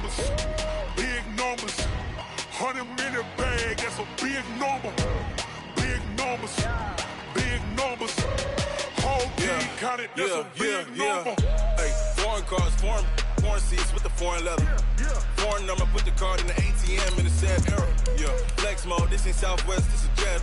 numbers, big numbers. 100 in the bag, that's a big number. Big numbers, big numbers. Whole team counted, that's a big number. Hey, foreign cars, foreign seats with the foreign leather. Foreign number, put the card in the ATM in the sad era. Flex mode, this ain't Southwest, this is Jet.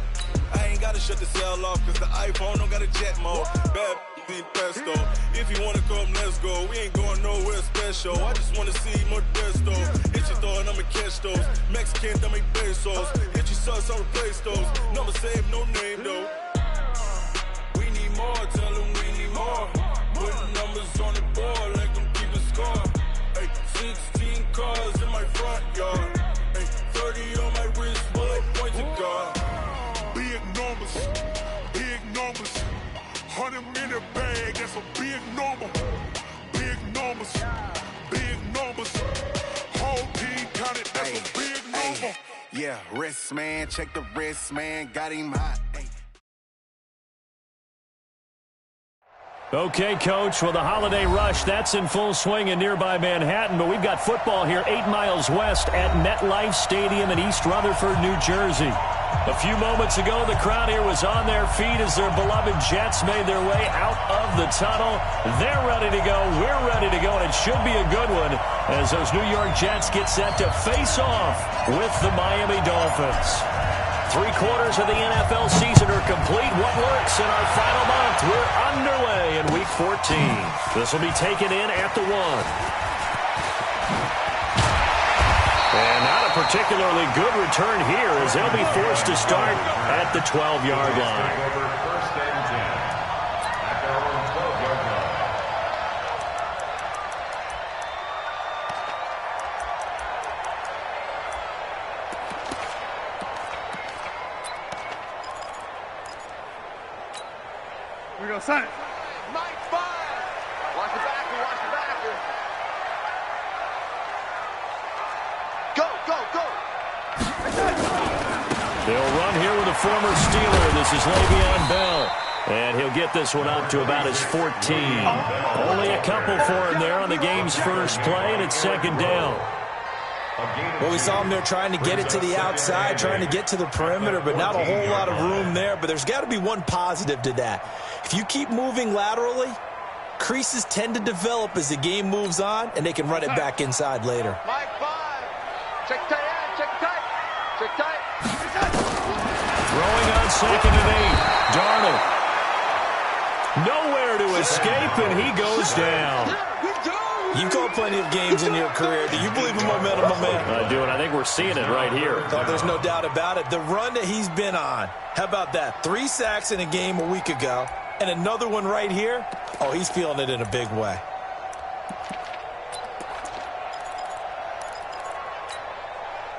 I ain't gotta shut the cell off, cause the iPhone don't got a jet mode. Bad be pesto. If you wanna come, let's go. We ain't going nowhere special. I just wanna see Modesto. Hit your thought, I'ma catch those. Mexican, dummy pesos. Hit your sauce, I'll replace those. Number save, no name though. We need more, tell them we need more. Putting numbers on the board, like them keep a score. Hey, 16 cars in my front yard. Hey, 30 on my wrist, bullet point to God. Big numbers, big numbers. 100 in the bag, that's a big number. Big numbers, big numbers. Whole team counted, that's a big number. Yeah, wrist man, check the wrist man, got him hot. Okay, Coach, well, the holiday rush, that's in full swing in nearby Manhattan, but we've got football here 8 miles west at MetLife Stadium in East Rutherford, New Jersey. A few moments ago, the crowd here was on their feet as their beloved Jets made their way out of the tunnel. They're ready to go. We're ready to go, and it should be a good one as those New York Jets get set to face off with the Miami Dolphins. 3/4 of the NFL season are complete. What works in our final month? We're underway in Week 14. This will be taken in at the 1. And not a particularly good return here as they'll be forced to start at the 12-yard line. First and 10 at their own 12-yard line. We go, son. Mike 5. Watch the backer, watch the backer. Go, go, go. They'll run here with a former Steeler. This is Le'Veon Bell. And he'll get this one up to about his 14. Only a couple for him there on the game's first play, and it's second down. Well, we saw him there trying to get it to the outside, trying to get to the perimeter, but not a whole lot of room there. But there's got to be one positive to that. If you keep moving laterally, creases tend to develop as the game moves on, and they can run it back inside later. Mike 5. Check tight end, check tight. Check tight. Throwing on second and 8. Darnold. Nowhere to escape, and he goes down. You've called plenty of games in your career. Do you believe in momentum, my man? I do, and I think we're seeing it right here. Oh, there's no doubt about it. The run that he's been on, how about that? 3 sacks in a game a week ago, and another one right here. Oh, he's feeling it in a big way.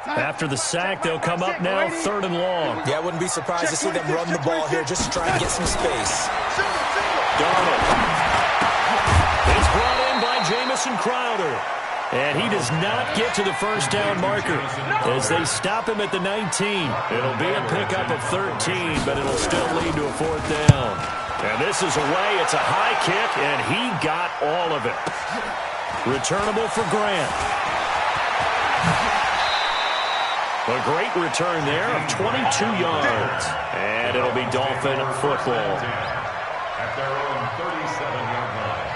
After the sack, they'll come up now 3rd and long. Yeah, I wouldn't be surprised to see them run the ball here just to try and get some space. Darnold. It's brought in by Jamison Crowder. And he does not get to the first down marker as they stop him at the 19. It'll be a pickup of 13, but it'll still lead to a 4th down. And this is away. It's a high kick, and he got all of it. Returnable for Grant. A great return there of 22 yards. And it'll be Dolphin football. At their own 37-yard line.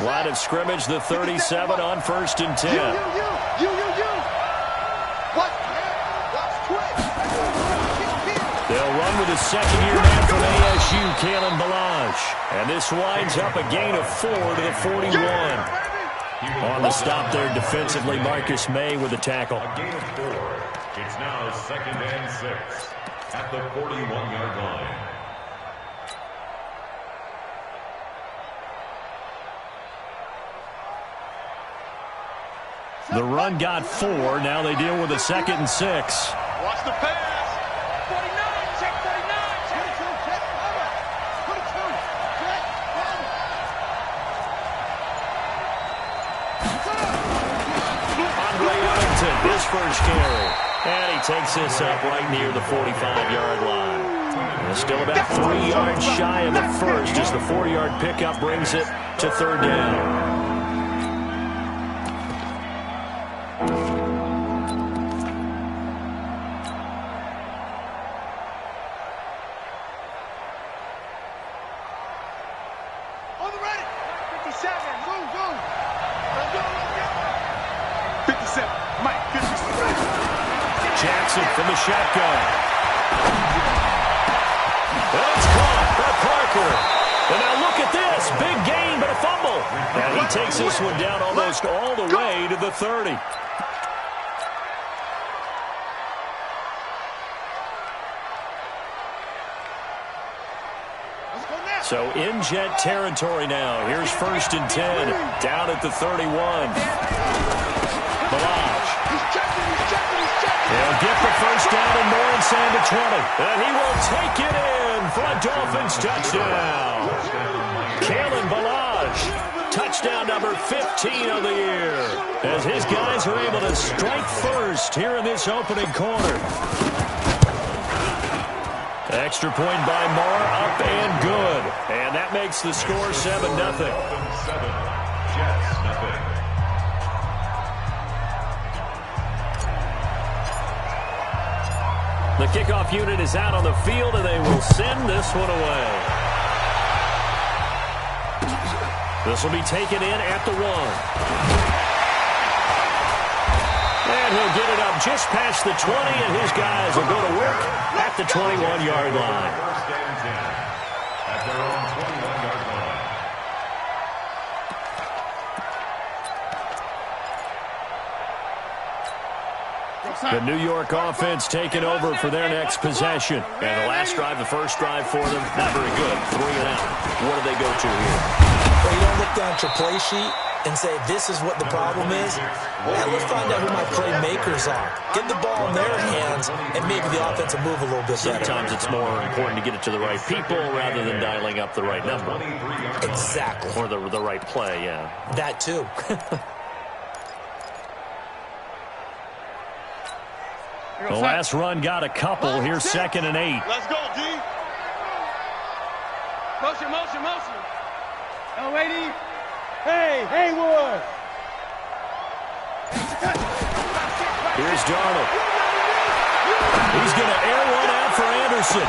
Line of scrimmage, the 37 on 1st and 10. You. What? Watch quick. They'll run with a second-year man from ASU, Kalen Ballage. And this winds up a gain of 4 to the 41. On the stop there defensively, Marcus May with the tackle. A gain of 4. It's now 2nd and 6 at the 41-yard line. The run got 4. Now they deal with a 2nd and 6. Watch the pass. 49, check 49. Check 22, check 22, check 7. On Ray Ellington, his first carry. And he takes this up right near the 45-yard line. And still about 3 yards shy of the first as the 4-yard pickup brings it to third down. From the shotgun. And it's caught by Parker. And now look at this. Big gain, but a fumble. And he takes this one down almost all the way to the 30. So in Jet territory now. Here's 1st and 10. Down at the 31. Balazs. He'll get the first down and more inside the 20. And he will take it in for a Dolphins touchdown. Kalen Balazs, touchdown number 15 of the year. As his guys are able to strike first here in this opening quarter. Extra point by Marr, up and good. And that makes the score 7-0. Jets, nothing. The kickoff unit is out on the field, and they will send this one away. This will be taken in at the 1. And he'll get it up just past the 20, and his guys will go to work at the 21-yard line. First and 10 at their own 21-yard line. The New York offense taking over for their next possession. And the last drive, the first drive for them, not very good. 3 and out. What do they go to here? Well, you don't look down at your play sheet and say, this is what the problem is. Well, let's find out who my playmakers are. Get the ball in their hands, and maybe the offense will move a little bit better. Sometimes it's more important to get it to the right people rather than dialing up the right number. Exactly. Or the right play, yeah. That too. The last run got a couple. Here's 2nd and 8. Let's go, D. Motion, motion, motion. Oh, lady. Hey, Haywood. Here's Darnold. He's going to air one out for Anderson.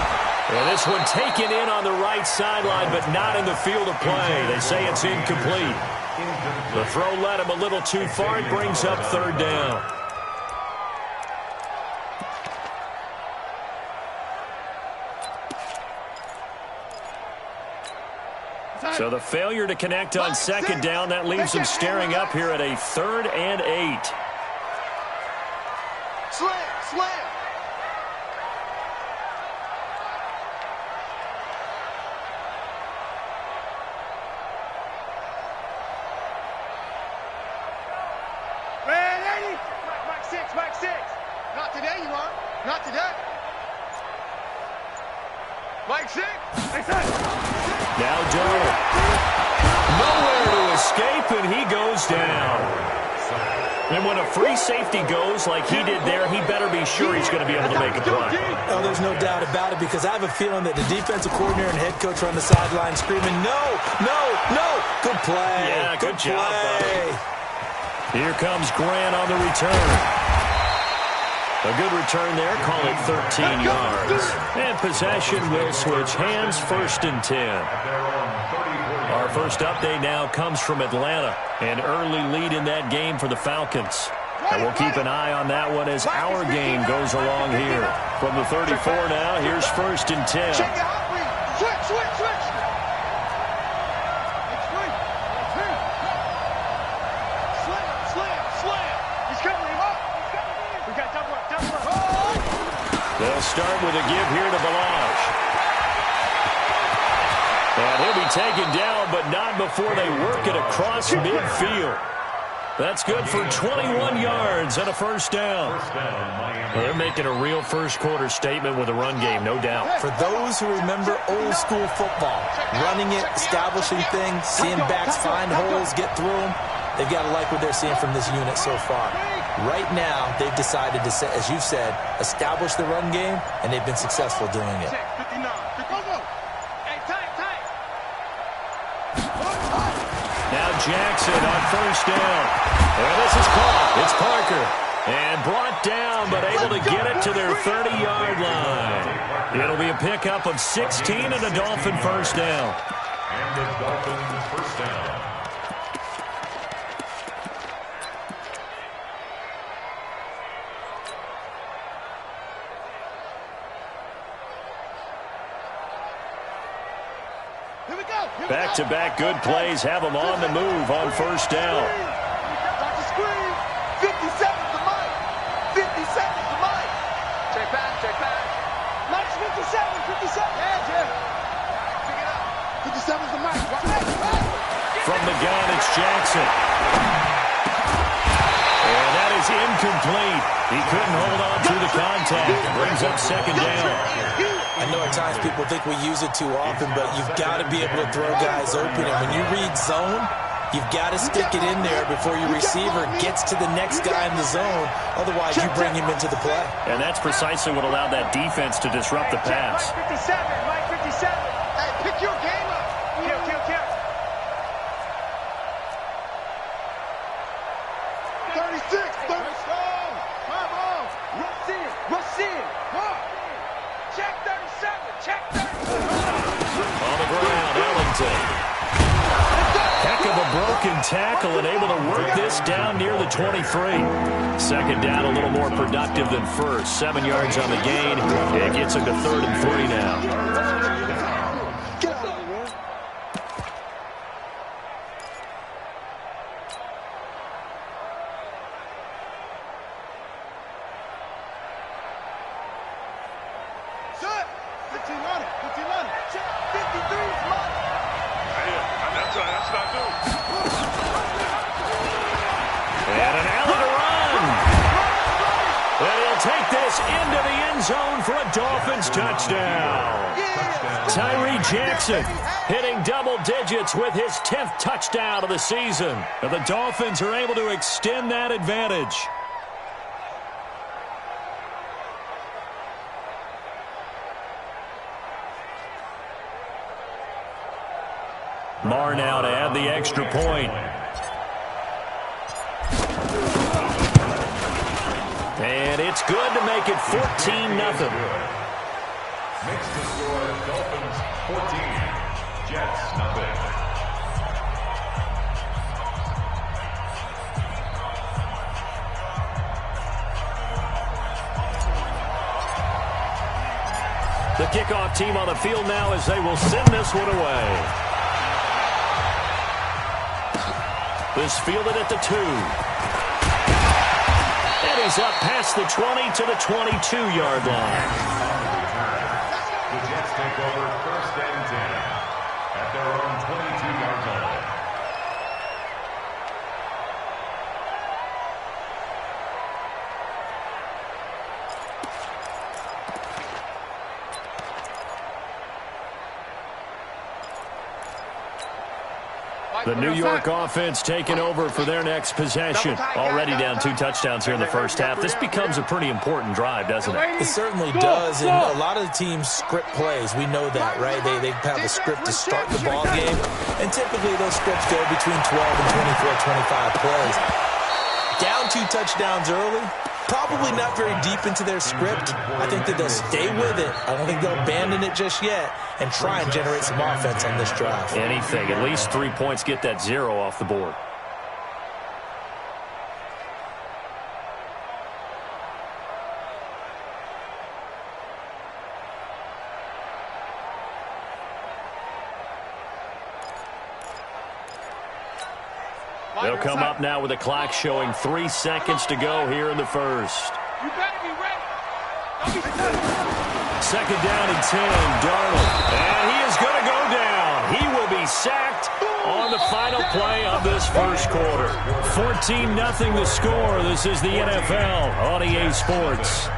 And this one taken in on the right sideline, but not in the field of play. They say it's incomplete. The throw led him a little too far. It brings up 3rd down. So the failure to connect on 2nd down, that leaves them staring up here at a 3rd and 8. Slam, slam. Ready? Mike 6. Not today, you are. Not today. Mike 6. Now Darnold. Nowhere to escape, and he goes down. And when a free safety goes like he did there, he better be sure he's going to be able to make a play. Oh, there's no doubt about it, because I have a feeling that the defensive coordinator and head coach are on the sideline screaming, no, no, no. Good play. Yeah, good job, play. Here comes Grant on the return. A good return there, call it 13 yards. And possession will switch hands, 1st and 10. Our first update now comes from Atlanta. An early lead in that game for the Falcons. And we'll keep an eye on that one as our game goes along here. From the 34 now, here's 1st and 10. Switch. Slam. He's coming him up. We got double up. They'll start with a give here to Balazs. And he'll be taken down, but not before they work it across midfield. That's good for 21 yards and a 1st down. Well, they're making a real first-quarter statement with a run game, no doubt. For those who remember old-school football, running it, establishing things, seeing backs find holes, get through them, they've got to like what they're seeing from this unit so far. Right now, they've decided to, as you've said, establish the run game, and they've been successful doing it. Now Jackson on first down. And this is caught. It's Parker. And brought down, but able to get it to their 30-yard line. It'll be a pickup of 16 and a Dolphin first down. And the Dolphins first down. Back-to-back good plays have them on the move on first down. Dr. Screen, 50 seconds to Mike. 50 seconds to Mike. Check pass. Mike's 57. Yeah. Pick it up. 57's to Mike. From the gun, it's Jackson. And that is incomplete. He couldn't hold on to the contact. Brings up second down. I know at times people think we use it too often, but you've got to be able to throw guys open. And when you read zone, you've got to stick it in there before your receiver gets to the next guy in the zone. Otherwise, you bring him into the play. And that's precisely what allowed that defense to disrupt the pass. Mike 57. Hey, pick your game up. Kill. 36. Rush in. Check 37. On the ground, Ellington. Heck of a broken tackle and able to work this down near the 23. Second down, a little more productive than first. 7 yards on the gain. It gets him to 3rd and 3 now. Dolphins touchdown. Tyree Jackson hitting double digits with his 10th touchdown of the season. And the Dolphins are able to extend that advantage. Marr now to add the extra point. And it's good to make it 14-0. Makes the score Dolphins 14, Jets nothing. The kickoff team on the field now as they will send this one away. This fielded at the 2. And he's up past the 20 to the 22-yard line. The Jets take over 1st and 10 at their own 22-yard line. The New York offense taking over for their next possession. Already down 2 touchdowns here in the first half. This becomes a pretty important drive, doesn't it? It certainly does, and a lot of the teams script plays. We know that, right? They have a script to start the ball game, and typically those scripts go between 12 and 24, 25 plays. Down 2 touchdowns early, probably not very deep into their script. I think that they'll stay with it. I don't think they'll abandon it just yet and try and generate some offense on this drive. Anything. At least 3 points, get that 0 off the board. They'll come up now with the clock showing 3 seconds to go here in the first. You better be ready. Second down and 10, Darnold. And he is going to go down. He will be sacked on the final play of this first quarter. 14-0 the score. This is the NFL on EA Sports.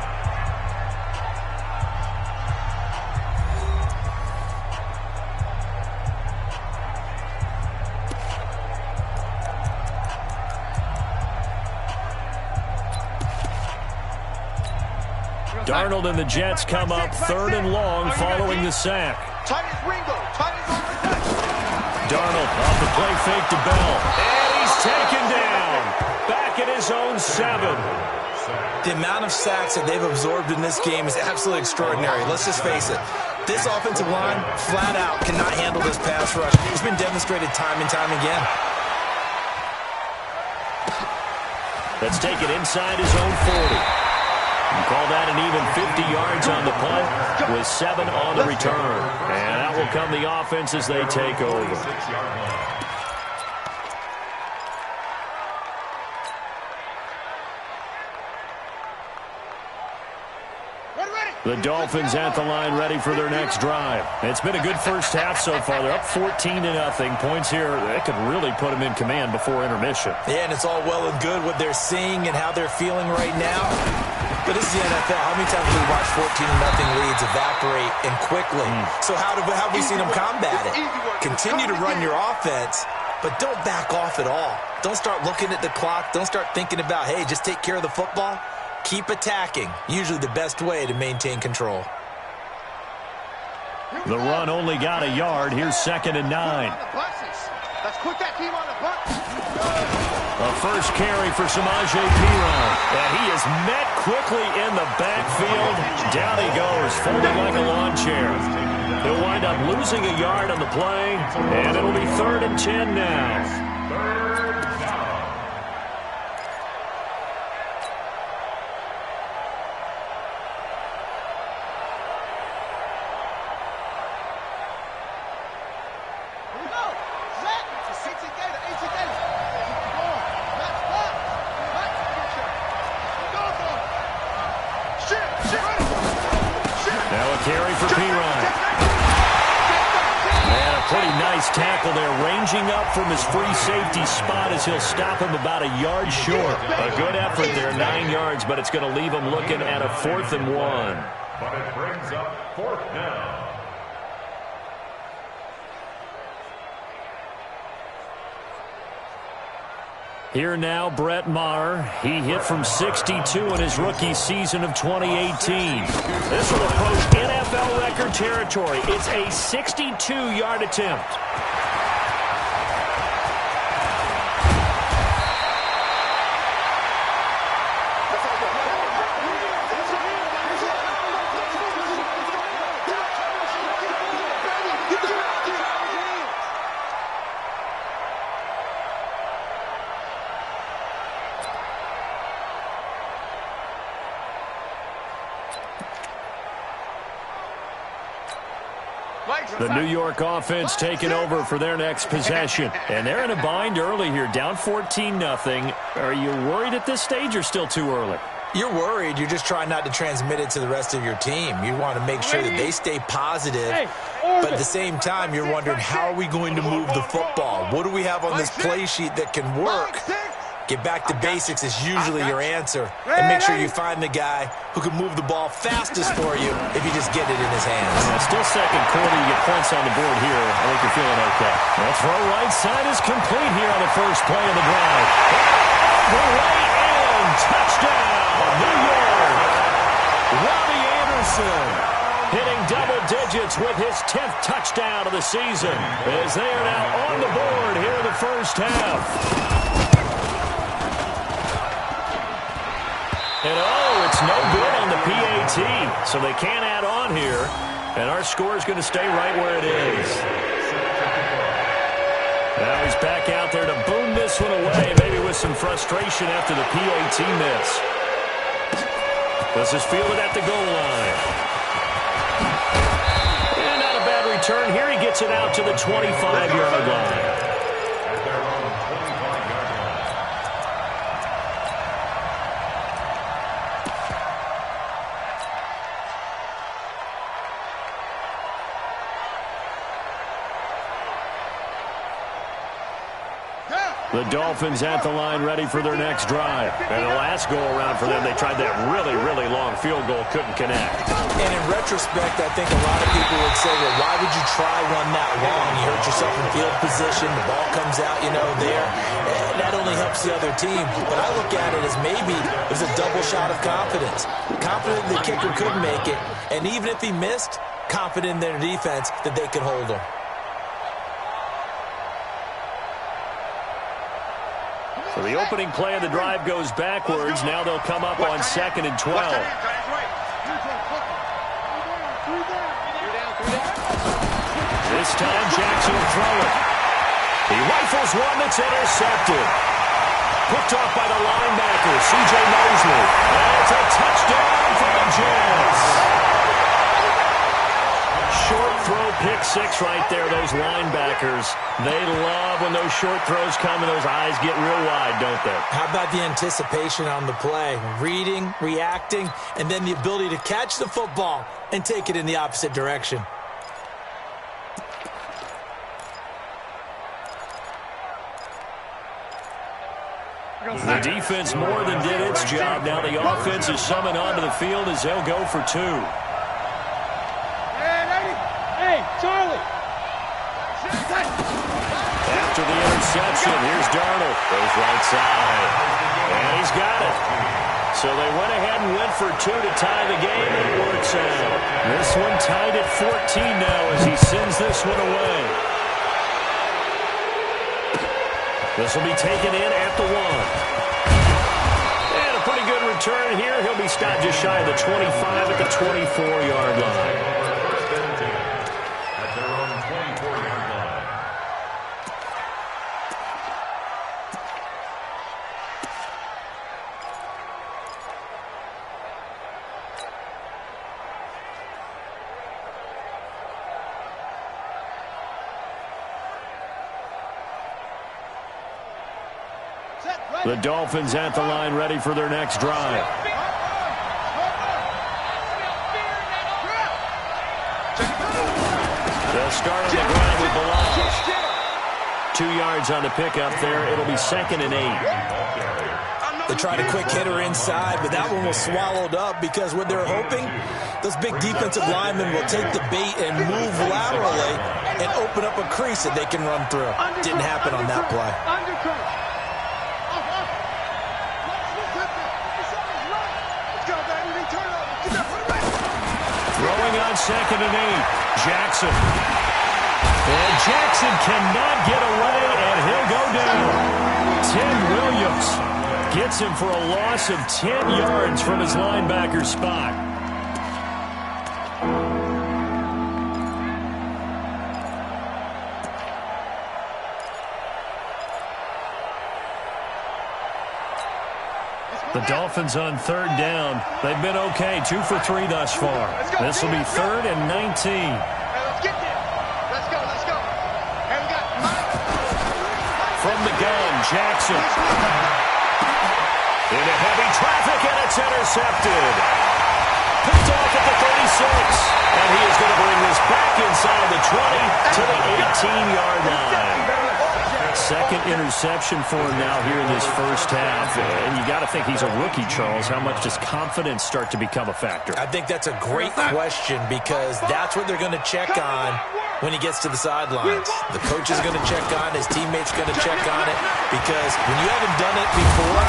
Darnold and the Jets come up 3rd and long following the sack. Darnold off the play fake to Bell. And he's taken down. Back at his own 7. The amount of sacks that they've absorbed in this game is absolutely extraordinary. Let's just face it. This offensive line, flat out, cannot handle this pass rush. It's been demonstrated time and time again. Let's take it inside his own 40. You call that an even 50 yards on the punt with 7 on the return. And out will come the offense as they take over. The Dolphins at the line ready for their next drive. It's been a good first half so far. They're up 14-0. Points here, they could really put them in command before intermission. Yeah, and it's all well and good what they're seeing and how they're feeling right now. But this is the NFL. How many times have we watched 14-0 leads evaporate and quickly? So how have we seen them combat it? Continue to run your offense, but don't back off at all. Don't start looking at the clock. Don't start thinking about, hey, just take care of the football. Keep attacking. Usually the best way to maintain control. The run only got a yard. Here's 2nd and 9. Let's put that team on the bus. A first carry for Samaje Perine. And he is met quickly in the backfield. Down he goes, folded like a lawn chair. He'll wind up losing a yard on the play, and it'll be 3rd and 10 now. Carry for Perine. And a pretty nice tackle there, ranging up from his free safety spot as he'll stop him about a yard short. A good effort there, 9 yards, but it's going to leave him looking at a 4th and 1. But it brings up 4th down. Here now, Brett Maher. He hit from 62 in his rookie season of 2018. This will approach NFL record territory. It's a 62-yard attempt. The New York offense taking over for their next possession. And they're in a bind early here, down 14-0. Are you worried at this stage or still too early? You're worried. You're just trying not to transmit it to the rest of your team. You want to make sure that they stay positive. But at the same time, you're wondering, how are we going to move the football? What do we have on this play sheet that can work? Get back to basics is usually your answer. And make sure you find the guy who can move the ball fastest for you if you just get it in his hands. Still second quarter, you get points on the board here. I think you're feeling okay. The throw right side is complete here on the first play of the drive. The right end, touchdown, New York. Robbie Anderson hitting double digits with his 10th touchdown of the season as they are now on the board here in the first half. And it's no good on the PAT, so they can't add on here. And our score is going to stay right where it is. Now he's back out there to boom this one away, maybe with some frustration after the PAT miss. Let's just field it at the goal line. And not a bad return here. He gets it out to the 25-yard line. The Dolphins at the line ready for their next drive. And the last go-around for them, they tried that really, really long field goal, couldn't connect. And in retrospect, I think a lot of people would say, well, why would you try one that long? You hurt yourself in field position. The ball comes out, there. That only only helps the other team. But I look at it as maybe there's a double shot of confidence. Confident the kicker could make it, and even if he missed, confident in their defense that they could hold him. So the opening play of the drive goes backwards. Now they'll come up on 2nd and 12. This time Jackson will throw it. He rifles one that's intercepted. Picked off by the linebacker, C.J. Mosley. And it's a touchdown for the Jets. Short throw, pick six right there, those linebackers. They love when those short throws come and those eyes get real wide, don't they? How about the anticipation on the play? Reading, reacting, and then the ability to catch the football and take it in the opposite direction. The defense more than did its job. Now the offense is summoned onto the field as they'll go for two. Hey, Charlie! After the interception, here's Darnold. Goes right side. And he's got it. So they went ahead and went for two to tie the game, and it works out. This one tied at 14 now as he sends this one away. This will be taken in at the 1. And a pretty good return here. He'll be stopped just shy of the 25 at the 24-yard line. First and 10 at their own 24-yard line. The Dolphins at the line, ready for their next drive. They'll start on the ground with Bilal. 2 yards on the pickup there. It'll be 2nd and 8. They tried a quick hitter inside, but that one was swallowed up because what they're hoping, those big defensive linemen will take the bait and move laterally and open up a crease that they can run through. Didn't happen on that play. Throwing on 2nd and 8. Jackson. And Jackson cannot get away, and he'll go down. Tim Williams gets him for a loss of 10 yards from his linebacker spot. The Dolphins on 3rd down. They've been okay, 2 for 3 thus far. This will be 3rd and 19. Let's get there. Let's go. Hey, we got From the gun, Jackson. Into heavy traffic, and it's intercepted. Picked off at the 36. And he is going to bring this back inside the 20 to the 18-yard line. Second interception for him now here in this first half. And you got to think he's a rookie, Charles. How much does confidence start to become a factor? I think that's a great question because that's what they're going to check on when he gets to the sidelines. The coach is going to check on, his teammates going to check on it because when you haven't done it before,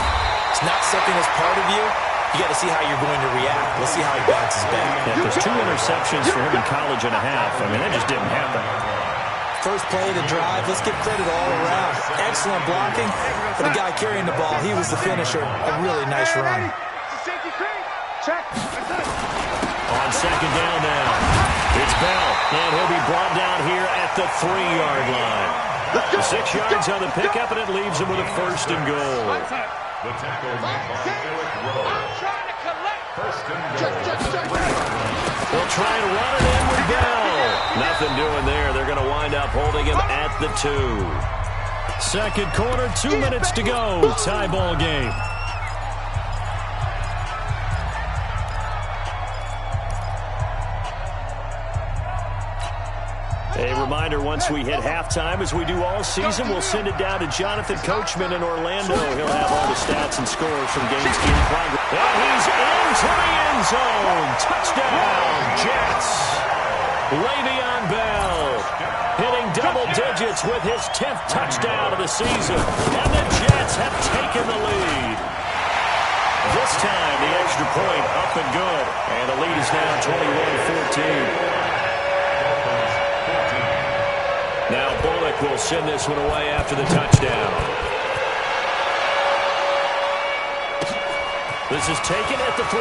it's not something that's part of you. You got to see how you're going to react. We'll see how he bounces back. Yeah, there's 2 interceptions for him in college and a half. I mean, that just didn't happen. First play of the drive, let's give credit all around. Excellent blocking, but the guy carrying the ball, he was the finisher. A really nice run. On 2nd down now, it's Bell, and he'll be brought down here at the 3-yard line. 6 yards on the pickup, and it leaves him with a 1st and goal. The tackle made by Eric Rowe. First and goal. They'll try and run it in with Bell. Nothing doing there. They're going to wind up holding him at the 2. Second quarter, 2 minutes to go. Tie ball game. A reminder, once we hit halftime, as we do all season, we'll send it down to Jonathan Coachman in Orlando. He'll have all the stats and scores from games in progress. And he's into the end zone. Touchdown, Jets. Le'Veon Bell hitting double digits with his 10th touchdown of the season. And the Jets have will send this one away after the touchdown. This is taken at the 3.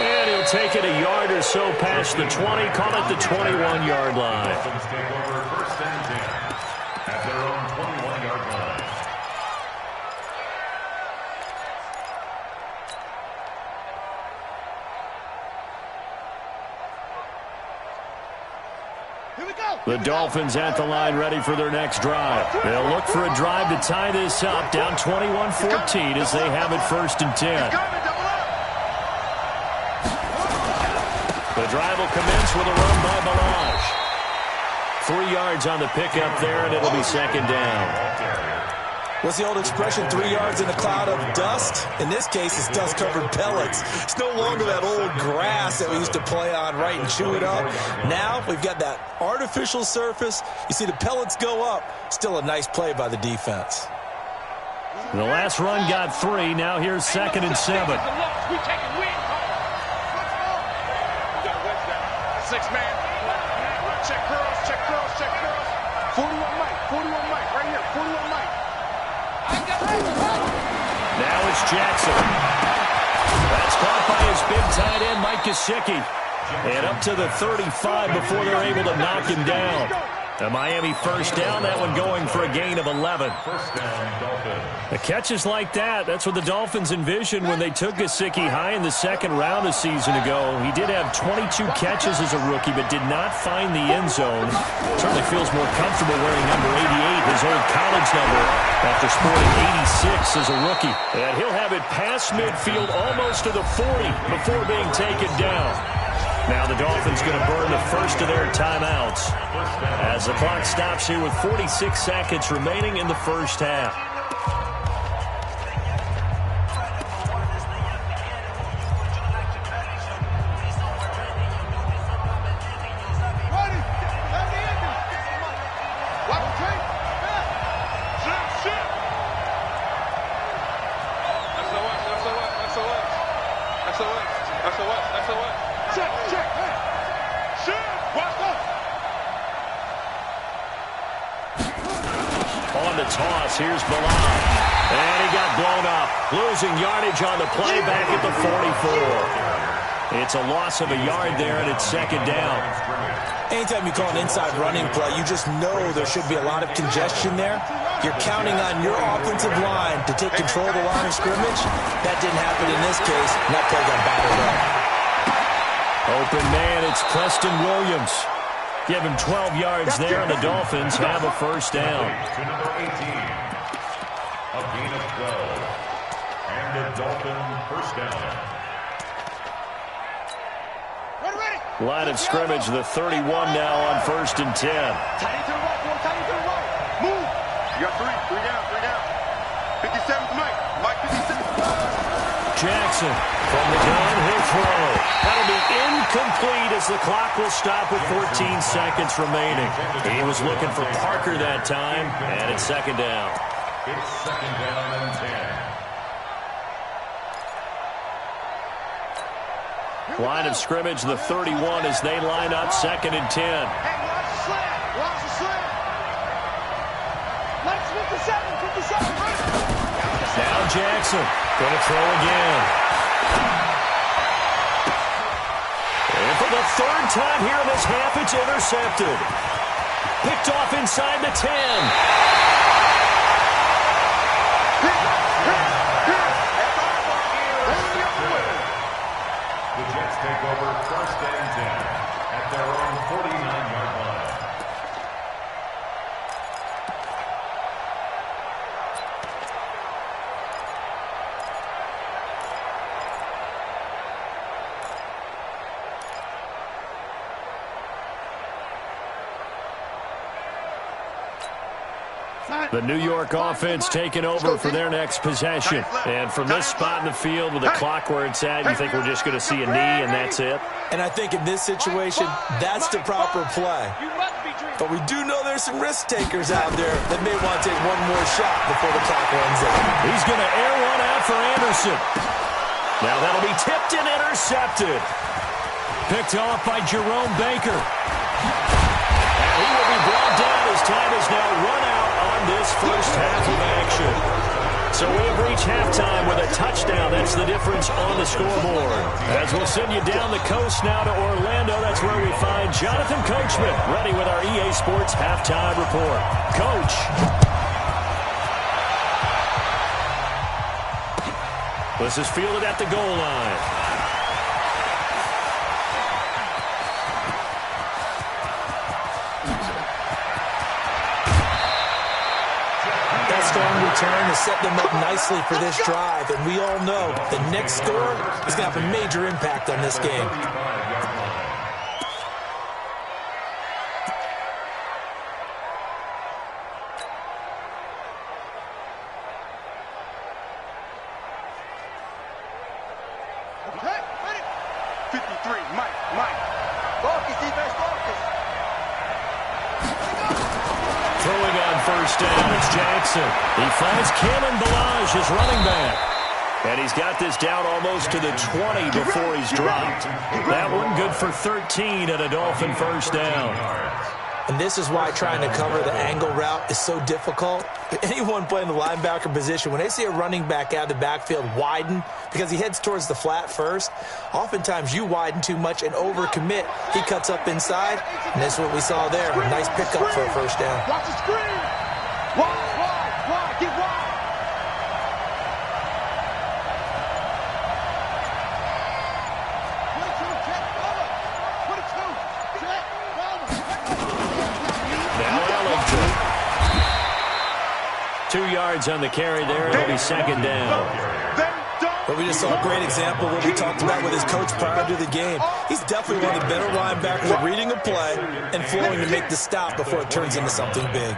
And he'll take it a yard or so past the 20, call it the 21-yard line. Dolphins take over 1st and 10 at their own 21-yard line. The Dolphins at the line ready for their next drive. They'll look for a drive to tie this up, down 21-14 as they have it 1st and 10. The drive will commence with a run by Balaj. 3 yards on the pickup there, and it'll be 2nd down. What's the old expression, 3 yards in a cloud of dust? In this case, it's dust-covered pellets. It's no longer that old grass that we used to play on, right, and chew it up. Now we've got that artificial surface. You see the pellets go up. Still a nice play by the defense. The last run got 3. Now here's 2nd and 7. Six-man. Check curls, check curls, check curls. 41 Mike, right here, 41 Mike. Now it's Jackson. That's caught by his big tight end, Mike Gesicki. And up to the 35 before they're able to knock him down. A Miami 1st down, that one going for a gain of 11. 1st down, Dolphins. The catches like that, that's what the Dolphins envisioned when they took Gesicki high in the 2nd round a season ago. He did have 22 catches as a rookie, but did not find the end zone. Certainly feels more comfortable wearing number 88, his old college number, after sporting 86 as a rookie. And he'll have it past midfield almost to the 40 before being taken down. Now the Dolphins going to burn the 1st of their timeouts as the clock stops here with 46 seconds remaining in the 1st half. Toss. Here's Balaj. And he got blown up. Losing yardage on the play back at the 44. It's a loss of a yard there, and it's 2nd down. Anytime you call an inside running play, you just know there should be a lot of congestion there. You're counting on your offensive line to take control of the line of scrimmage. That didn't happen in this case, and that play got battered up. Open man, it's Preston Williams. Give him 12 yards there, and the Dolphins have a 1st down. To number 18. A gain of 12. And the Dolphins 1st down. Line of scrimmage, the 31 now on 1st and 10. Tight to the right, boy, tight to the right. Move. You got 3 down. 57 Mike. Mike 57. Jackson from the gun, he'll throw. That'll be incomplete as the clock will stop with 14 seconds remaining. He was looking for Parker that time, and it's 2nd down. It's 2nd down and 10. Line of scrimmage, the 31 as they line up 2nd and 10. Hey, watch the slant. Watch the slant. Let's 57. Now Jackson going to throw again. And for the 3rd time here in this half, it's intercepted. Picked off inside the 10. The Jets take over 1st and 10 at their own 49-yard line. The New York offense taking over for their next possession. And from this spot in the field with the clock where it's at, you think we're just going to see a knee and that's it? And I think in this situation, that's the proper play. But we do know there's some risk takers out there that may want to take one more shot before the clock runs out. He's going to air one out for Anderson. Now that'll be tipped and intercepted. Picked off by Jerome Baker. he will be brought down as time is now run out on this first half of action. So we have reached halftime with a touchdown. That's the difference on the scoreboard. As we'll send you down the coast now to Orlando, that's where we find Jonathan Coachman, ready with our EA Sports Halftime Report. Coach. This is fielded at the goal line. Strong return has set them up nicely for this drive, and we all know the next score is going to have a major impact on this game. Okay, ready. 53, Mike. Focus, defense, focus. Throwing on first down, it's Jackson. He finds Kalen Ballage, his running back. And he's got this down almost to the 20 before he's dropped. That one good for 13 and a Dolphin first down. And this is why trying to cover the angle route is so difficult. Anyone playing the linebacker position, when they see a running back out of the backfield widen because he heads towards the flat first, oftentimes you widen too much and overcommit. He cuts up inside, and that's what we saw there. A nice pickup for a first down. Watch the screen. Wide, get wide. Now 2 yards on the carry there. It'll be second down. But we just saw a great example of what we talked about with his coach prior to the game. He's definitely one of the better linebackers at reading a play and flowing to make the stop before it turns into something big.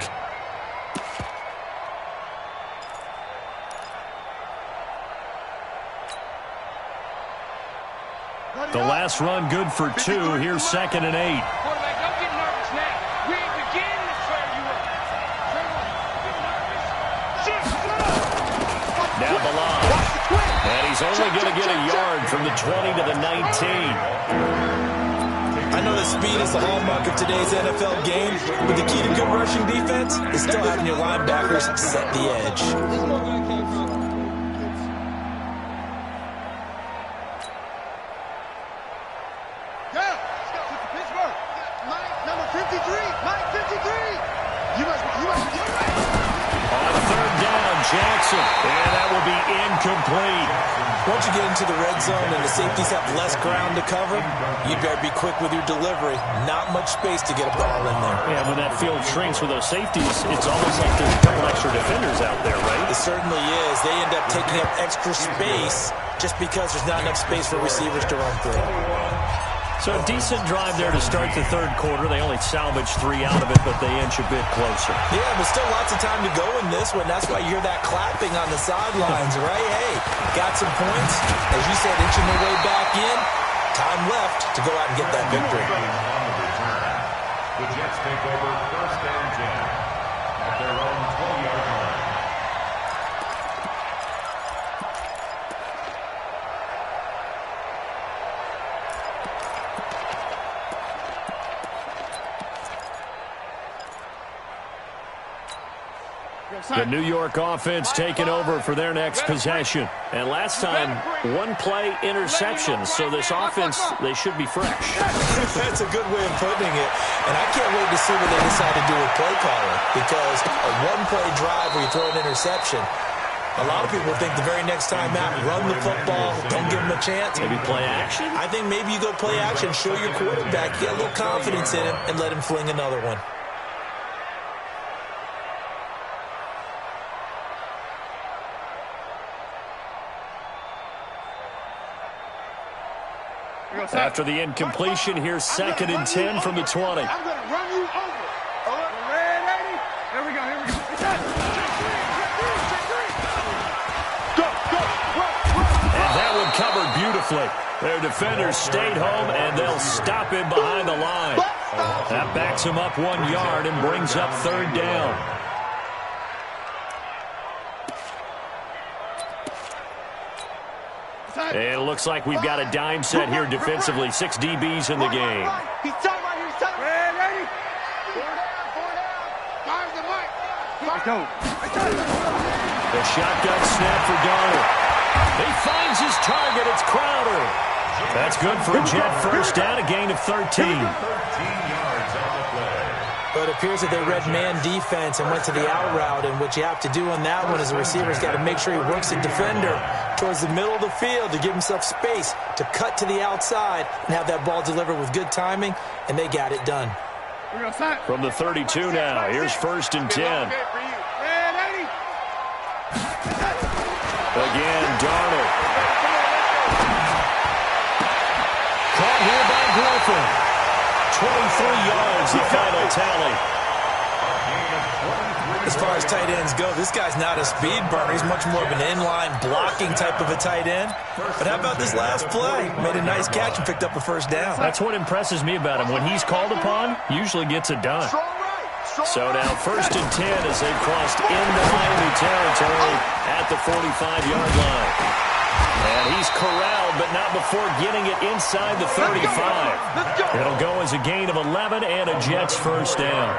The last run good for 2. Here's 2nd and 8. Quarterback, don't get nervous now. We ain't beginning to trail you up. Now Ballage. And he's only going to get a yard from the 20 to the 19. I know that speed is the hallmark of today's NFL game, but the key to good rushing defense is still having your linebackers set the edge. Jackson, and that will be incomplete. Once you get into the red zone and the safeties have less ground to cover, you better be quick with your delivery. Not much space to get a ball in there. Yeah, when that field shrinks with those safeties, it's almost like there's a couple extra defenders out there, right? It certainly is. They end up taking up extra space just because there's not enough space for receivers to run through. So a decent drive there to start the third quarter. They only salvaged 3 out of it, but they inch a bit closer. Yeah, but still lots of time to go in this one. That's why you hear that clapping on the sidelines, right? Hey, got some points. As you said, inching their way back in. Time left to go out and get that victory. The Jets take over 1st and 10 at their own 20-yard line. The New York offense taking over for their next possession. And last time, 1-play interception. So this offense, they should be fresh. That's a good way of putting it. And I can't wait to see what they decide to do with play calling. Because a 1-play drive where you throw an interception, a lot of people think the very next time out, run the football, don't give them a chance. Maybe play action? I think maybe you go play action, show your quarterback, get a little confidence in him, and let him fling another one. After the incompletion, here's 2nd and 10 from the 20. I'm going to run you over. Ready? Here we go. And that one covered beautifully. Their defenders stayed home, and they'll stop him behind the line. That backs him up 1 yard and brings up 3rd down. And it looks like we've got a dime set here defensively. 6 DBs in the game. He's tight right here. He's tight. Ready? The shotgun snap for Darnold. He finds his target. It's Crowder. That's good for a Jet first down, a gain of 13. 13 yards on the play. But it appears that they read man defense and went to the out route, and what you have to do on that one is the receiver's got to make sure he works the defender towards the middle of the field to give himself space to cut to the outside and have that ball delivered with good timing, and they got it done. From the 32 now, here's 1st and 10. Again, Darnold. Caught here by Griffin. 23 yards, the final tally. As far as tight ends go, this guy's not a speed burner. He's much more of an inline blocking type of a tight end. But how about this last play? Made a nice catch and picked up a first down. That's what impresses me about him. When he's called upon, usually gets it done. So now 1st and 10 as they've crossed into Miami territory at the 45-yard line. And he's corralled, but not before getting it inside the 35. It'll go as a gain of 11 and a Jets first down.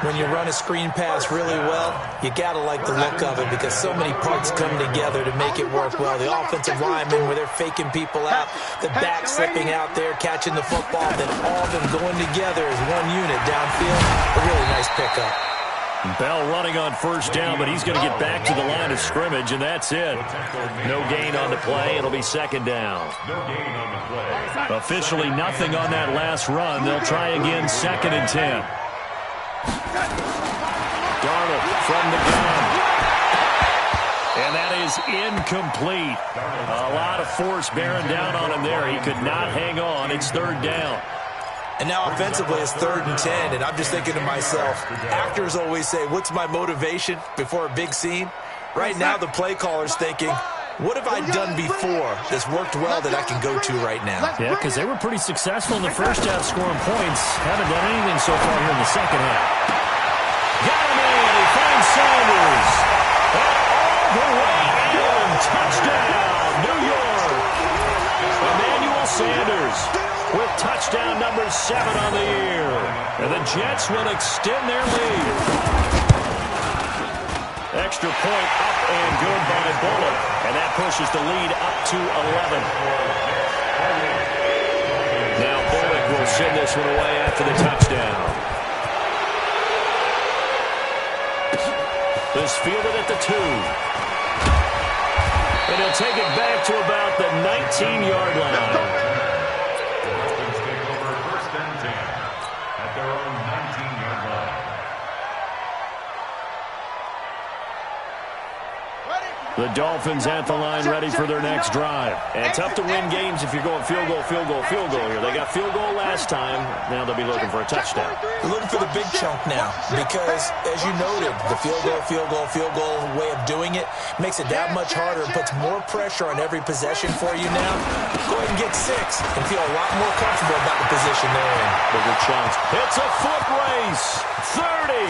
When you run a screen pass really well, you got to like the look of it because so many parts come together to make it work well. The offensive linemen where they're faking people out, the back slipping out there, catching the football, then all of them going together as one unit downfield. A really nice pickup. Bell running on first down, but he's going to get back to the line of scrimmage, and that's it. No gain on the play. It'll be 2nd down. Officially nothing on that last run. They'll try again 2nd and 10. Darnold from the gun. And that is incomplete. A lot of force bearing down on him there. He could not hang on. It's 3rd down. And now offensively it's 3rd and 10, and I'm just thinking to myself, actors always say, what's my motivation before a big scene? Right now the play caller's thinking, what have I done before that's worked well that I can go to right now? Yeah, because they were pretty successful in the first half scoring points. Haven't done anything so far here in the second half. Got him in. He finds Sanders. All the way in. Touchdown, New York. Emmanuel Sanders with touchdown number 7 on the year. And the Jets will extend their lead. Extra point up and good by Bullock. And that pushes the lead up to 11. Now Bullock will send this one away after the touchdown. This fielded at the 2. And he'll take it back to about the 19-yard line. The Dolphins at the line ready for their next drive. And tough to win games if you're going field goal here. They got field goal last time. Now they'll be looking for a touchdown. They're looking for the big chunk now because, as you noted, the field goal way of doing it makes it that much harder and puts more pressure on every possession for you now. Go ahead and get 6 and feel a lot more comfortable about the position they're in. Bigger chunks. It's a foot race. 30.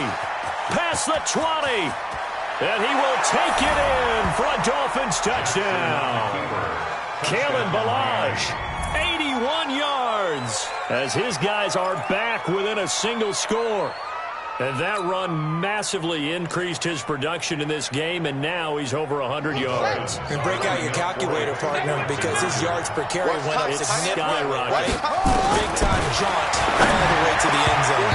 Past the 20. And he will take it in for a Dolphins touchdown. Kalen Ballage, 81 yards, as his guys are back within a single score. And that run massively increased his production in this game, and now he's over 100 yards. And break out your calculator, partner, because his yards per carry went up significantly, right? Big-time jaunt all the way to the end zone.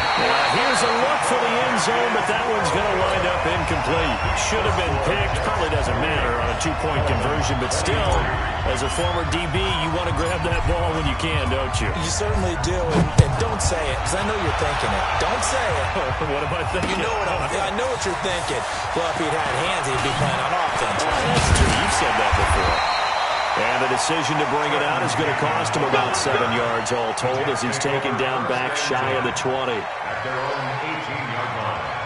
Here's a look for the end zone, but that one's going to wind up incomplete. Should have been picked. Probably doesn't matter on a 2-point conversion, but still, as a former DB, you want to grab that ball when you can, don't you? You certainly do, and don't say it, because I know you're thinking it. Don't say it. What am I thinking? You know what I know what you're thinking. Well, if he'd had hands, he'd be playing on offense. That's true. You've said that before. And the decision to bring it out is going to cost him about 7 yards all told as he's taken down back shy of the 20. At their own 18-yard line.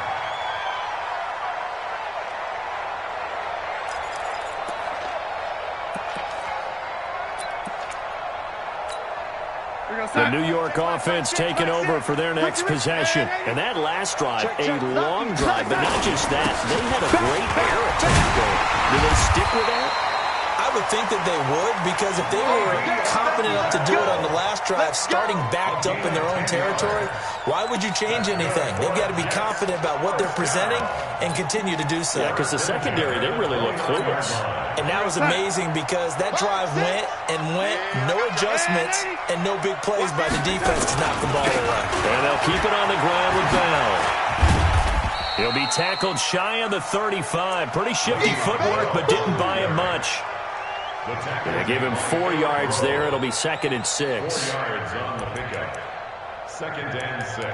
The New York offense taking over for their next possession. And that last drive, a long drive, but not just that. They had a great air attack going. Do they stick with that? I would think that they would, because if they were confident enough to do it on the last drive, starting backed up in their own territory, why would you change anything? They've got to be confident about what they're presenting and continue to do so. Yeah, because the secondary, they really look clueless. And that was amazing because that drive went and went, no adjustments, and no big plays by the defense to knock the ball away. And they'll keep it on the ground with Bell. He'll be tackled shy of the 35. Pretty shifty footwork, but didn't buy him much. They give him 4 yards there. It'll be 2nd and 6. 4 yards on the pickup. 2nd and 6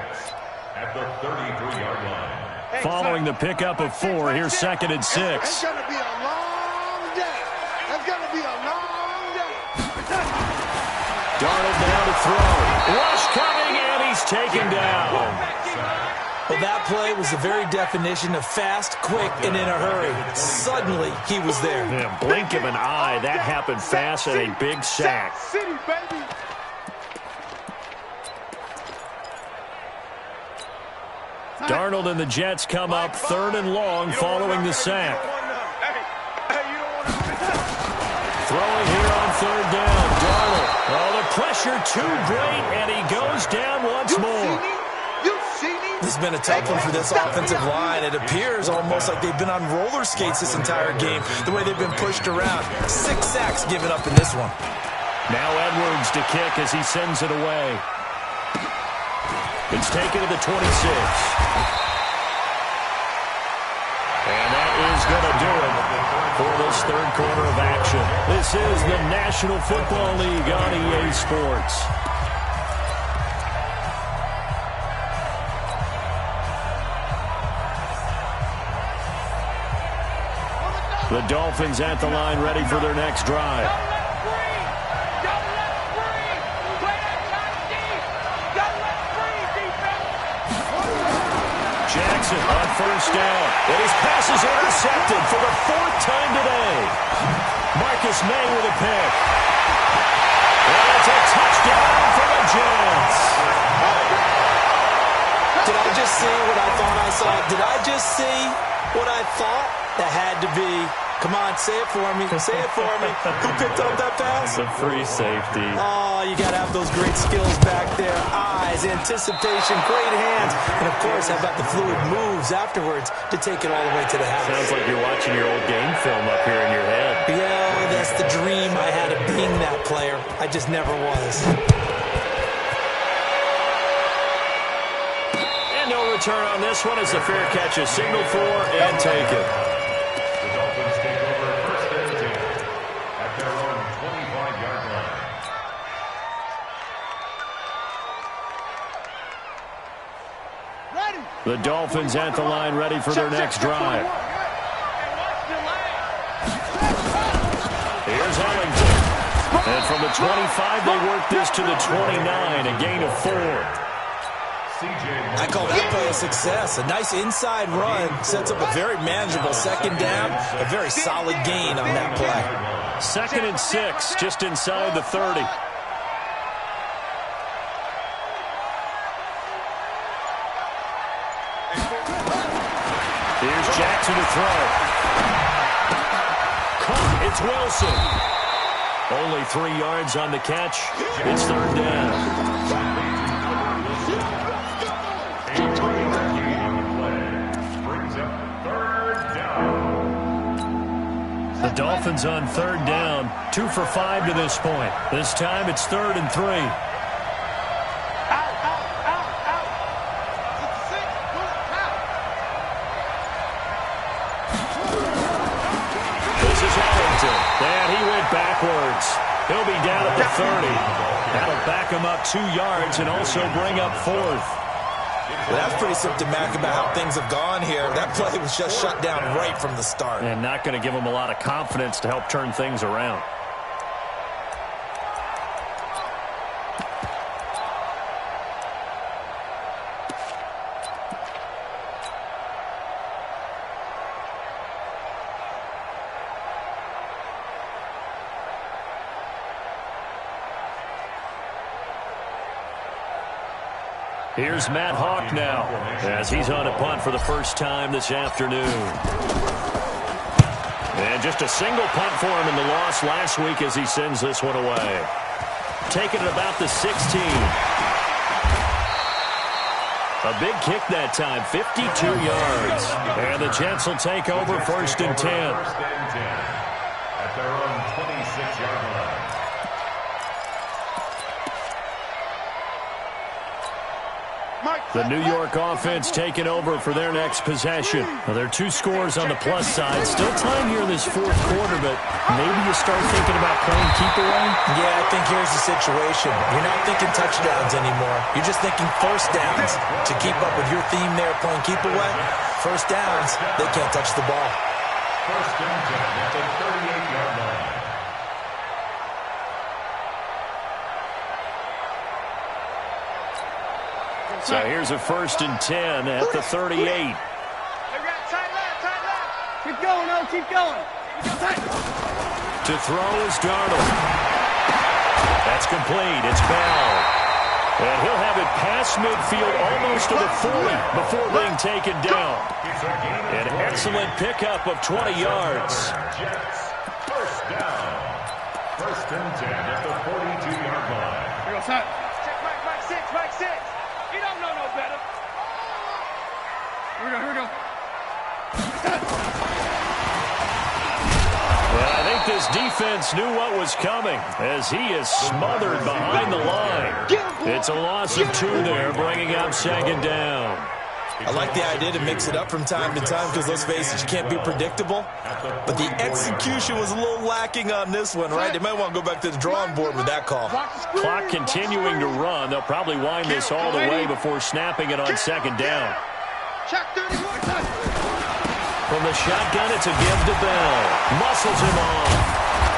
at the 33-yard line. Following the pickup of 4, here's 2nd and 6. It's going to be a long day. It's going to be a long day. Darnold now to throw. Rush coming, and he's taken down. Well, that play was the very definition of fast, quick, and in a hurry. Suddenly, he was there. Yeah, blink of an eye. That happened fast and a big sack. City, baby. Darnold and the Jets come up 3rd and long following the sack. Throwing here on 3rd down. Darnold. Oh, the pressure too great, and he goes down once more. This has been a tough one for this offensive line. It appears almost like they've been on roller skates this entire game, the way they've been pushed around. 6 sacks given up in this one. Now Edwards to kick as he sends it away. It's taken to the 26. And that is going to do it for this 3rd quarter of action. This is the National Football League on EA Sports. The Dolphins at the line, ready for their next drive. Jackson on 1st down. And his pass is intercepted for the 4th time today. Marcus May with a pick. And it's a touchdown for the Jets. Did I just see what I thought I saw? Did I just see what I thought? That had to be. Come on, say it for me. Say it for me. Who picked up that pass? The free safety. Oh, you got to have those great skills back there. Eyes, anticipation, great hands. And, of course, how about the fluid moves afterwards to take it all the way to the house? Sounds like you're watching your old game film up here in your head. Yeah, that's the dream I had of being that player. I just never was. And no return on this one as the fair catch is signaled for and taken. The Dolphins at the line, ready for their next drive. Here's Ellington. And from the 25, they work this to the 29, a gain of 4. I call that play a success. A nice inside run sets up a very manageable 2nd down, a very solid gain on that play. 2nd and 6, just inside the 30. Here's Jackson to throw. Caught, it's Wilson. Only 3 yards on the catch. It's 3rd down. The Dolphins on 3rd down. 2 for 5 to this point. This time it's 3rd and 3. And he went backwards. He'll be down at the 30. That'll back him up 2 yards and also bring up 4th. Well, that's pretty symptomatic about how things have gone here. That play was just shut down right from the start. And not going to give him a lot of confidence to help turn things around. Here's Matt Hawk now as he's on a punt for the first time this afternoon. And just a single punt for him in the loss last week as he sends this one away. Taking it about the 16. A big kick that time, 52 yards. And the Jets will take over 1st and 10. At their own 26-yard line. The New York offense taking over for their next possession. Well, there are 2 scores on the plus side. Still time here in this 4th quarter, but maybe you start thinking about playing keep away? Yeah, I think here's the situation. You're not thinking touchdowns anymore. You're just thinking first downs. To keep up with your theme there, playing keep away, first downs, they can't touch the ball. 1st and 10 at the 38-yard line. So here's a 1st and 10 at the 38. Tight left. Keep going, O, keep going. To throw is Darnold. That's complete. It's Bell. And he'll have it past midfield almost to the 40 before being taken down. An excellent pickup of 20 yards. Jets, 1st down. 1st and 10 at the 42-yard line. Here goes Hunt. Check back 6. You don't know no better. Here we go. Well, I think this defense knew what was coming as he is smothered behind the line. It's a loss of 2 there, bringing up 2nd down. I like the idea to mix it up from time to time because, let's face it, you can't be predictable. But the execution was a little lacking on this one, right? They might want to go back to the drawing board with that call. Clock continuing to run. They'll probably wind this all the way before snapping it on 2nd down. From the shotgun, it's a give to Bell. Muscles him off.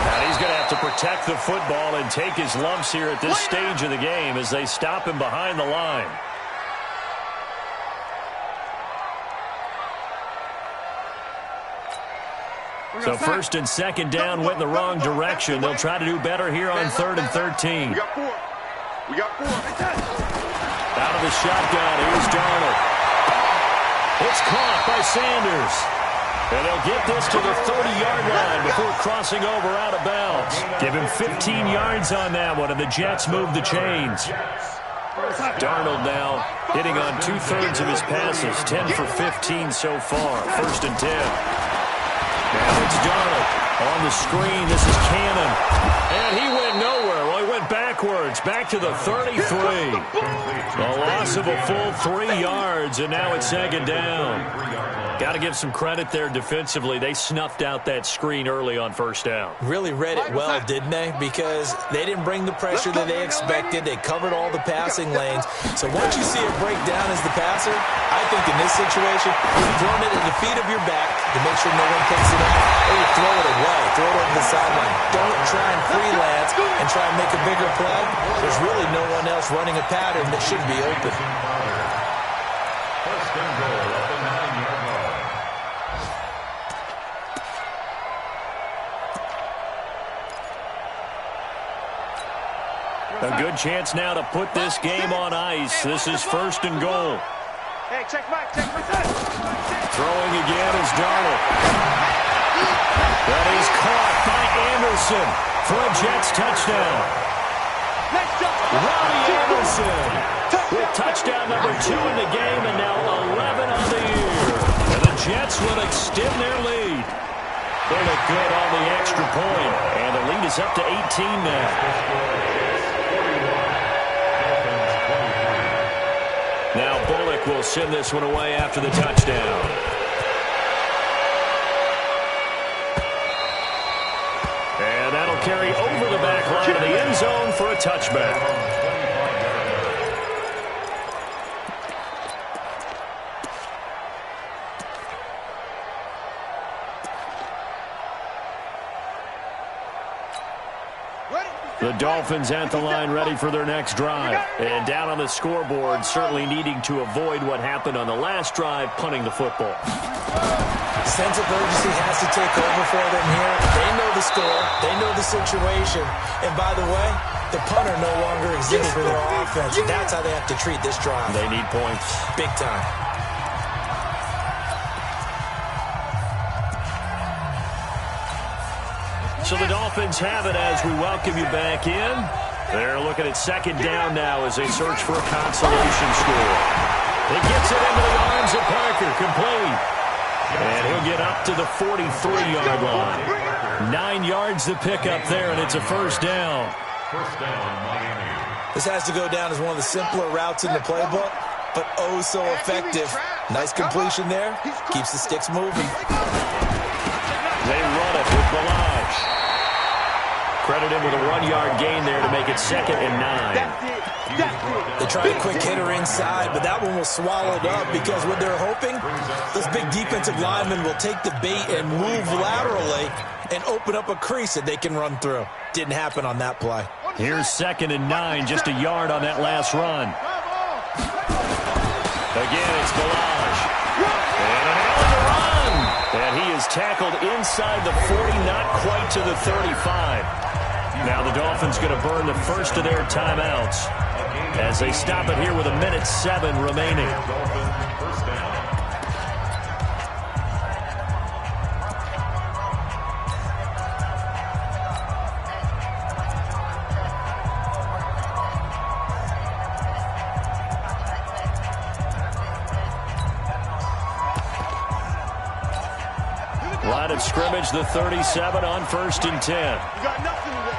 And he's going to have to protect the football and take his lumps here at this stage of the game as they stop him behind the line. So 1st and 2nd down went in the wrong direction. They'll try to do better here on 3rd and 13. We got 4. Out of the shotgun, here's Darnold. It's caught by Sanders. And they'll get this to the 30-yard line before crossing over out of bounds. Give him 15 yards on that one, and the Jets move the chains. Darnold now hitting on 2/3 of his passes, 10 for 15 so far. 1st and 10. Now it's Darnold on the screen. This is Cannon. And he went nowhere. Well, he went backwards, back to the 33. A loss of a full 3 yards, and now it's 2nd down. Got to give some credit there defensively. They snuffed out that screen early on 1st down. Really read it well, didn't they? Because they didn't bring the pressure that they expected. They covered all the passing lanes. So once you see it break down as the passer, I think in this situation, you're throwing it at the feet of your back to make sure no one picks it up, or you throw it away, throw it over the sideline. Don't try and freelance and try and make a bigger play. There's really no one else running a pattern that should be open. 1st and goal at the 9-yard line. A good chance now to put this game on ice. This is 1st and goal. Hey, check back. Throwing again is Darnold. That is caught by Anderson for a Jets touchdown. Robbie Anderson with touchdown number 2 in the game, and now 11 on the year. And the Jets will extend their lead. They look good on the extra point, and the lead is up to 18 now. Now Bullock will send this one away after the touchdown. And that'll carry over the back line of the end zone for a touchback. The Dolphins at the line ready for their next drive. And down on the scoreboard, certainly needing to avoid what happened on the last drive, punting the football. Sense of urgency has to take over for them here. They know the score. They know the situation. And by the way, the punter no longer exists for their offense. That's how they have to treat this drive. They need points. Big time. So the Dolphins have it as we welcome you back in. They're looking at second down now as they search for a consolation score. It gets it into the arms of Parker, complete. And he'll get up to the 43-yard line. 9 yards to pick up there, and it's a first down. First down, Miami. This has to go down as one of the simpler routes in the playbook, but oh so effective. Nice completion there. Keeps the sticks moving. They run it with Balaj. Credit him with a 1-yard gain there to make it 2nd and 9. They tried a quick hitter inside, but that one was swallowed up because what they're hoping, those big defensive linemen will take the bait and move laterally and open up a crease that they can run through. Didn't happen on that play. Here's 2nd and 9, just a yard on that last run. Again, it's Balaj. And an hell of a run. And he is tackled inside the 40, not quite to the 35. Now the Dolphins going to burn the first of their timeouts as they stop it here with 1:07 remaining. First down. Line of scrimmage, the 37 on 1st and 10. You got nothing today.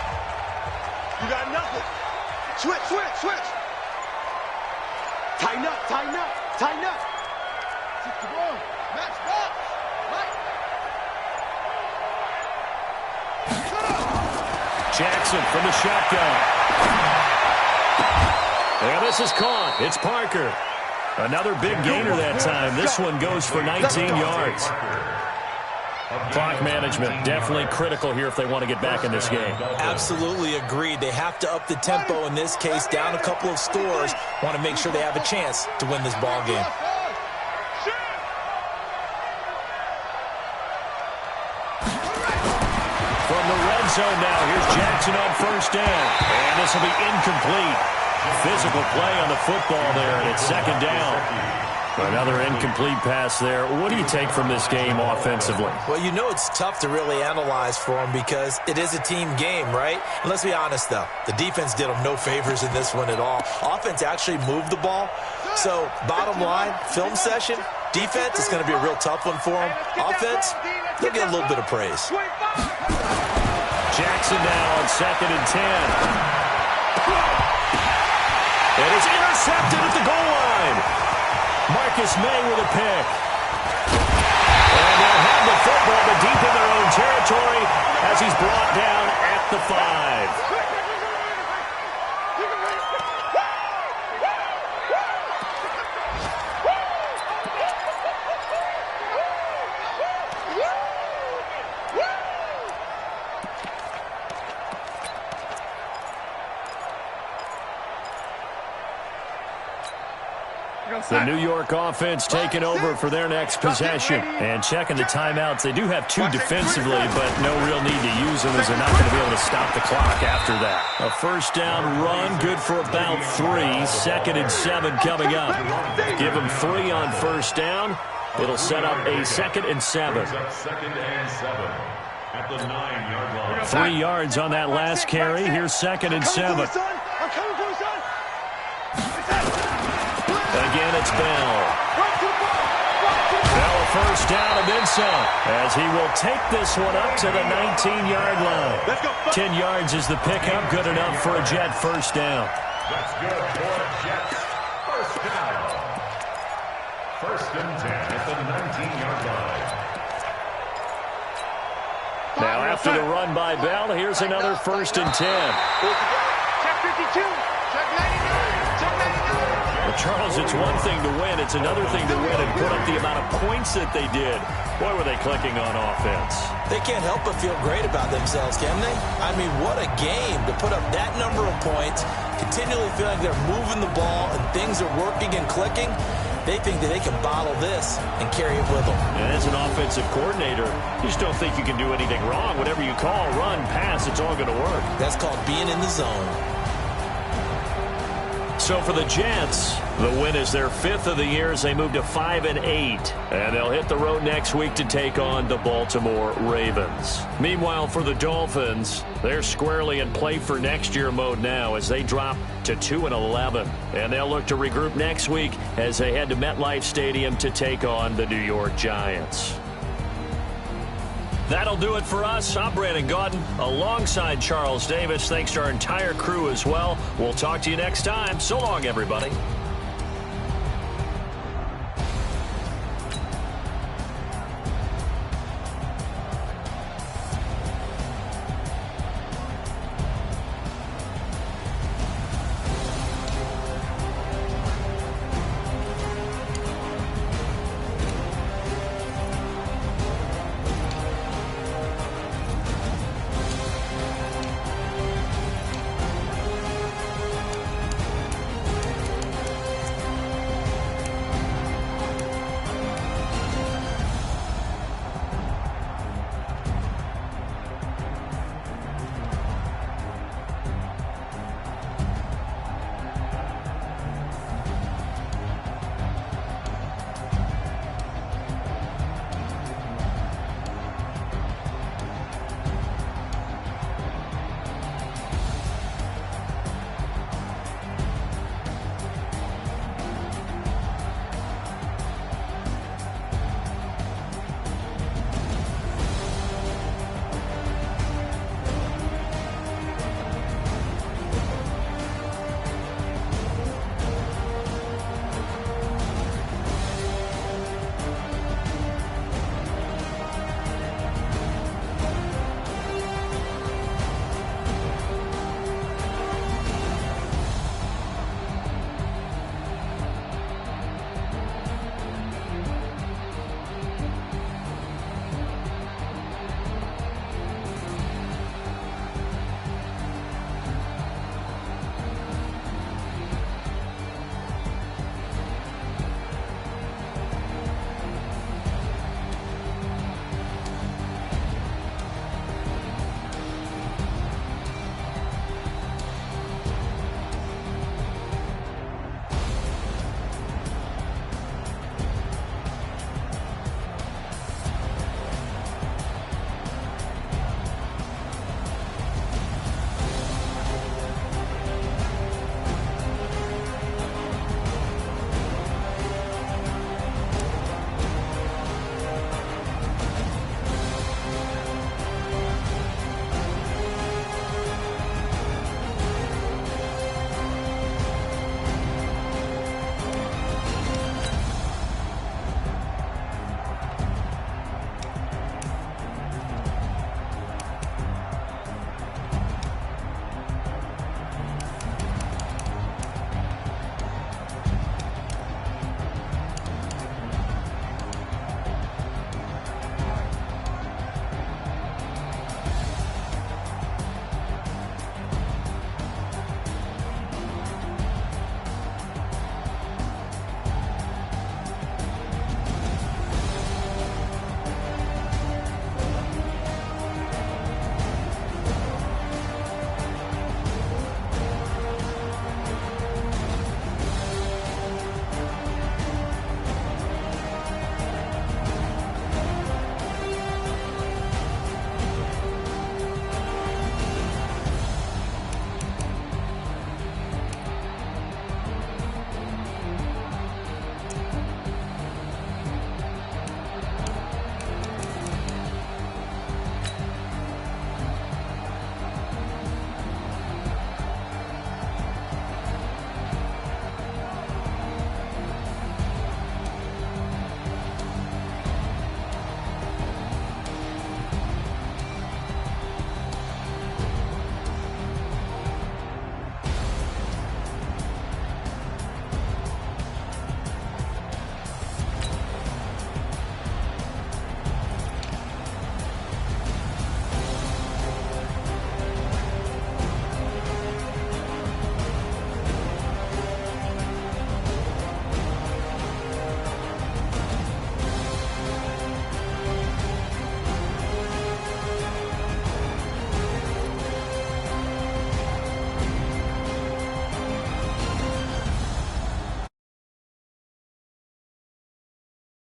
You got nothing. Switch, switch, switch. Tighten up, tighten up, tighten up. Come on. Match box. Right. Jackson from the shotgun. And this is caught. It's Parker. Another big gainer that time. This one goes for 19 yards. Clock management definitely critical here if they want to get back in this game. Absolutely agreed. They have to up the tempo in this case, down a couple of scores. Want to make sure they have a chance to win this ball game. From the red zone now, here's Jackson on 1st down. And this will be incomplete. Physical play on the football there, and it's 2nd down. Another incomplete pass there. What do you take from this game offensively? Well, you know it's tough to really analyze for them because it is a team game, right? And let's be honest, though. The defense did them no favors in this one at all. Offense actually moved the ball. So, bottom line, film session, defense is going to be a real tough one for them. Offense, they'll get a little bit of praise. Jackson now on 2nd and 10. It is intercepted at the goal line. Marcus May with a pick. And they'll have the football but deep in their own territory as he's brought down at the 5. The New York offense taking over for their next possession. And checking the timeouts. They do have 2 defensively, but no real need to use them as they're not going to be able to stop the clock after that. A 1st down run, good for about 3. 2nd and 7 coming up. Give them 3 on 1st down. It'll set up a 2nd and 7. 2nd and 7 at the 9-yard line. 3 yards on that last carry. Here's 2nd and 7. Again, it's Bell. Bell a 1st down and then some, as he will take this one up to the 19-yard line. 10 yards is the pickup, good enough for a Jet 1st down. That's good for Jets. 1st down. 1st and 10 at the 19-yard line. Now after the run by Bell, here's another 1st and 10. Check 52. Check 99. Check 99. Well, Charles, it's one thing to win. It's another thing to win and put up the amount of points that they did. Boy, were they clicking on offense. They can't help but feel great about themselves, can they? I mean, what a game to put up that number of points, continually feeling they're moving the ball and things are working and clicking. They think that they can bottle this and carry it with them. And as an offensive coordinator, you just don't think you can do anything wrong. Whatever you call, run, pass, it's all going to work. That's called being in the zone. So for the Jets, the win is their 5th of the year as they move to 5-8. And they'll hit the road next week to take on the Baltimore Ravens. Meanwhile, for the Dolphins, they're squarely in play for next year mode now as they drop to 2-11. And they'll look to regroup next week as they head to MetLife Stadium to take on the New York Giants. That'll do it for us. I'm Brandon Gaudin alongside Charles Davis. Thanks to our entire crew as well. We'll talk to you next time. So long, everybody.